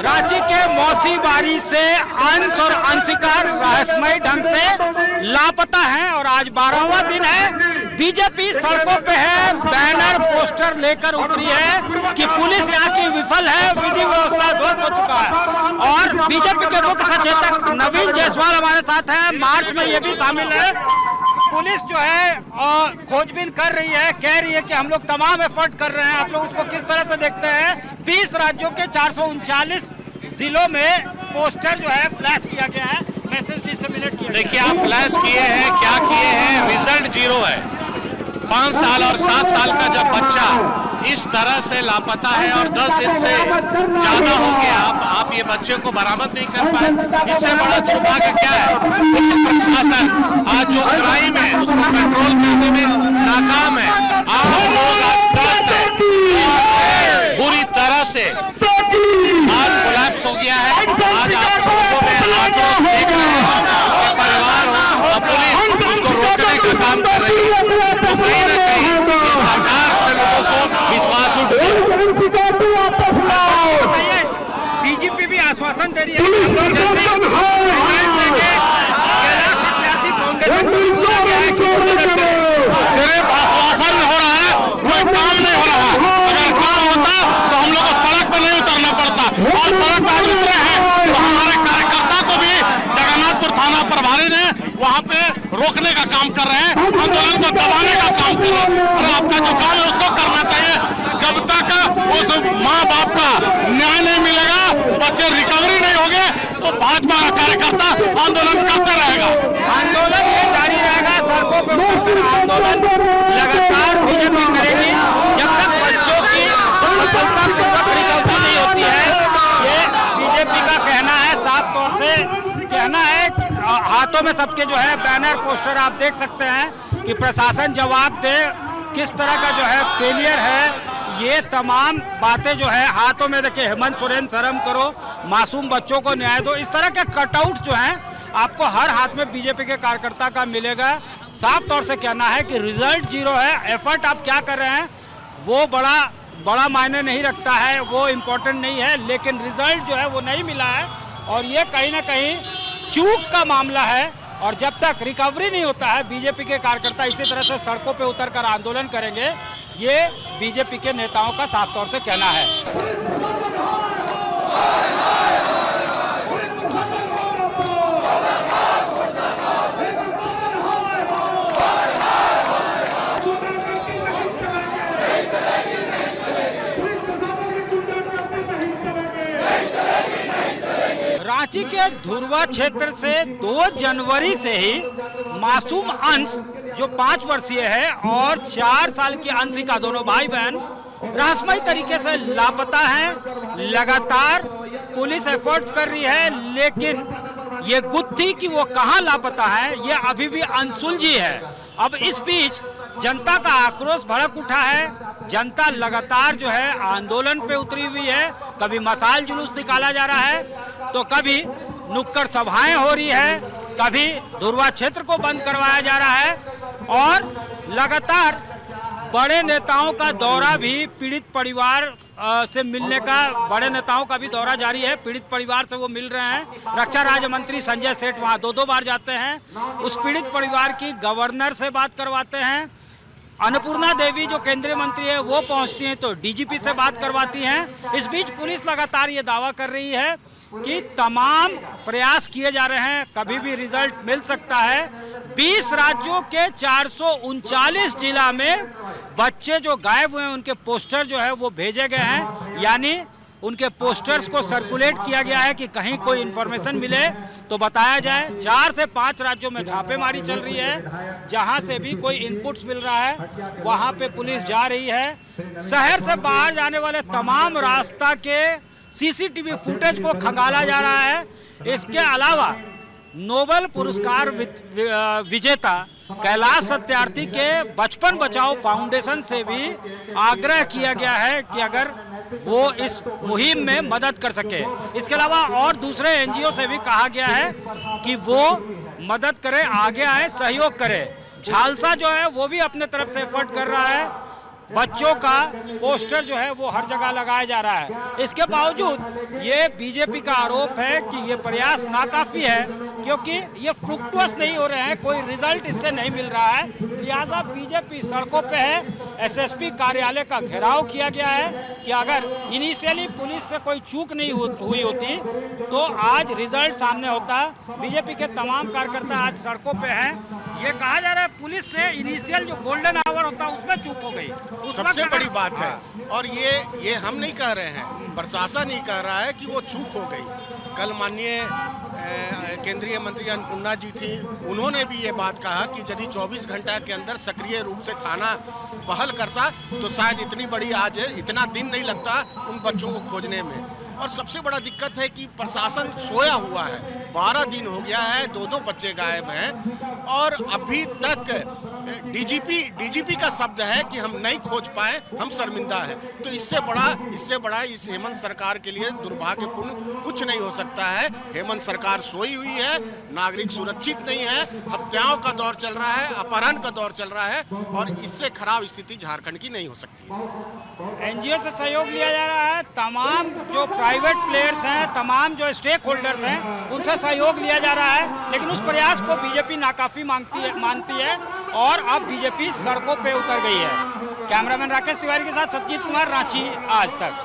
रांची के मौसी बारी से अंश और अंशिका रहस्यमय ढंग से लापता हैं और आज 12वां दिन है। बीजेपी सड़कों पे है, बैनर पोस्टर लेकर उतरी है कि पुलिस यहाँ की विफल है, विधि व्यवस्था ध्वस्त हो चुका है। और बीजेपी के मुख्य सचेतक नवीन जायसवाल हमारे साथ हैं। मार्च में ये भी शामिल है। पुलिस जो है खोजबीन कर रही है, कह रही है कि हम लोग तमाम एफर्ट कर रहे हैं। आप लोग उसको किस तरह से देखते हैं? 20 राज्यों के 439 जिलों में पोस्टर जो है फ्लैश किया गया है, मैसेज डिस्ट्रीब्यूट किया। देखिए, आप फ्लैश किए हैं, क्या किए हैं, रिजल्ट जीरो है। 5 साल और 7 साल का जब बच्चा इस तरह से लापता है और 10 दिन से ज्यादा हो गया, आप ये बच्चे को बरामद नहीं कर पाए, इससे बड़ा दुर्भाग्य क्या है? पुलिस प्रशासन आज जो क्राइम है उसको कंट्रोल करने में नाकाम है। आप लोग आज त्रस्त हैं, बुरी तरह से आज कोलैप्स हो गया है। आज आप लोगों में आक्रोश देख रहे हैं, उसके परिवार और पुलिस उसको रोकने का काम कर रही है। तो कहीं न कहीं सरकार से लोगों को विश्वास उठ गया। बीजेपी भी आश्वासन दे रही है सिर्फ आश्वासन हो रहा है, कोई काम नहीं हो रहा। अगर काम होता तो हम लोग को सड़क पर नहीं उतरना पड़ता। और सड़क पर उतरे हैं तो हमारे कार्यकर्ता को भी जगन्नाथपुर थाना प्रभारी ने वहाँ पे रोकने का काम कर रहे हैं, आंदोलन को दबाने का काम कर रहे हैं। और आपका जो काम है उसको करना चाहिए। जब तक उस माँ बाप का न्याय नहीं मिलेगा, बच्चे रिकवरी नहीं होंगे, तो भाजपा का कार्यकर्ता आंदोलन करते रहेगा। आंदोलन ये जारी रहेगा। सड़कों पर उतरकर आंदोलन लगातार बीजेपी करेगी जब तक बच्चों की सफलतापूर्वक रिकवरी नहीं होती है। ये बीजेपी का कहना है, साफ तौर से कहना है। हाथों में सबके जो है बैनर पोस्टर आप देख सकते हैं कि प्रशासन जवाब दे, किस तरह का जो है फेलियर है। ये तमाम बातें जो है हाथों में देखिए, हेमंत सोरेन शर्म करो, मासूम बच्चों को न्याय दो, इस तरह के कटआउट जो हैं आपको हर हाथ में बीजेपी के कार्यकर्ता का मिलेगा। साफ तौर से कहना है कि रिजल्ट जीरो है। एफर्ट आप क्या कर रहे हैं वो बड़ा मायने नहीं रखता है, वो इम्पोर्टेंट नहीं है, लेकिन रिजल्ट जो है वो नहीं मिला है और ये कहीं ना कहीं चूक का मामला है। और जब तक रिकवरी नहीं होता है, बीजेपी के कार्यकर्ता इसी तरह से सड़कों पे उतरकर आंदोलन करेंगे। ये बीजेपी के नेताओं का साफ तौर से कहना है। रांची के धुरवा क्षेत्र से 2 जनवरी से ही मासूम अंश जो 5 वर्षीय है और 4 साल की अंशिका, दोनों भाई बहन रहस्यमय तरीके से लापता हैं। लगातार पुलिस एफर्ट्स कर रही है, लेकिन ये गुत्थी कि वो कहां लापता है ये अभी भी अनसुलझी है। अब इस बीच जनता का आक्रोश भड़क उठा है। जनता लगातार जो है आंदोलन पे उतरी हुई है। कभी मशाल जुलूस निकाला जा रहा है, तो कभी नुक्कड़ सभाएं हो रही है, कभी धुरवा क्षेत्र को बंद करवाया जा रहा है और लगातार बड़े नेताओं का दौरा भी, पीड़ित परिवार से मिलने का बड़े नेताओं का भी दौरा जारी है। पीड़ित परिवार से वो मिल रहे हैं। रक्षा राज्य मंत्री संजय सेठ वहाँ 2 बार जाते हैं। उस पीड़ित परिवार की गवर्नर से बात करवाते हैं। अन्नपूर्णा देवी जो केंद्रीय मंत्री है वो पहुंचती हैं तो डीजीपी से बात करवाती हैं। इस बीच पुलिस लगातार ये दावा कर रही है कि तमाम प्रयास किए जा रहे हैं, कभी भी रिजल्ट मिल सकता है। 20 राज्यों के 439 जिला में बच्चे जो गायब हुए हैं उनके पोस्टर जो है वो भेजे गए हैं, यानी उनके पोस्टर्स को सर्कुलेट किया गया है कि कहीं कोई इन्फॉर्मेशन मिले तो बताया जाए। 4 से 5 राज्यों में छापेमारी चल रही है। जहां से भी कोई इनपुट्स मिल रहा है वहां पे पुलिस जा रही है। शहर से बाहर जाने वाले तमाम रास्ता के सीसीटीवी फुटेज को खंगाला जा रहा है। इसके अलावा नोबेल पुरस्कार विजेता कैलाश सत्यार्थी के बचपन बचाओ फाउंडेशन से भी आग्रह किया गया है कि अगर वो इस मुहिम में मदद कर सके। इसके अलावा और दूसरे एनजीओ से भी कहा गया है कि वो मदद करे, आगे आए, सहयोग करे। झालसा जो है वो भी अपने तरफ से एफर्ट कर रहा है। बच्चों का पोस्टर जो है वो हर जगह लगाया जा रहा है। इसके बावजूद ये बीजेपी का आरोप है कि ये प्रयास नाकाफी है, क्योंकि ये फ्रुक्टुअस नहीं हो रहे हैं, कोई रिजल्ट इससे नहीं मिल रहा है। लिहाजा बीजेपी सड़कों पे है। एसएसपी कार्यालय का घेराव किया गया है कि अगर इनिशियली पुलिस से कोई चूक नहीं हुई होती तो आज रिजल्ट सामने होता। बीजेपी के तमाम कार्यकर्ता आज सड़कों पे हैं। ये कहा जा रहा है पुलिस ने इनिशियल जो गोल्डन आवर होता है उसमें चूक हो गई। सबसे बड़ी बात है, और ये हम नहीं कह रहे हैं, प्रशासन ही कह रहा है कि वो चूक हो गई। कल माननीय केंद्रीय मंत्री अन्नपूर्णा जी थी, उन्होंने भी ये बात कहा कि यदि 24 घंटा के अंदर सक्रिय रूप से थाना पहल करता तो शायद इतनी बड़ी आज इतना दिन नहीं लगता उन बच्चों को खोजने में। और सबसे बड़ा दिक्कत है कि प्रशासन सोया हुआ है। 12 दिन हो गया है, 2 बच्चे गायब हैं और अभी तक डीजीपी का शब्द है कि हम नहीं खोज पाए, हम शर्मिंदा है। तो इससे बड़ा इस हेमंत सरकार के लिए दुर्भाग्यपूर्ण कुछ नहीं हो सकता है। हेमंत सरकार सोई हुई है, नागरिक सुरक्षित नहीं है, हत्याओं का दौर चल रहा है, अपहरण का दौर चल रहा है और इससे खराब स्थिति झारखंड की नहीं हो सकती है। एनजीओ से सहयोग लिया जा रहा है, तमाम जो प्राइवेट प्लेयर्स हैं, तमाम जो स्टेक होल्डर्स हैं, उनसे सहयोग लिया जा रहा है, लेकिन उस प्रयास को बीजेपी नाकाफी मानती है और अब बीजेपी सड़कों पे उतर गई है। कैमरामैन राकेश तिवारी के साथ सतजीत कुमार, रांची आज तक।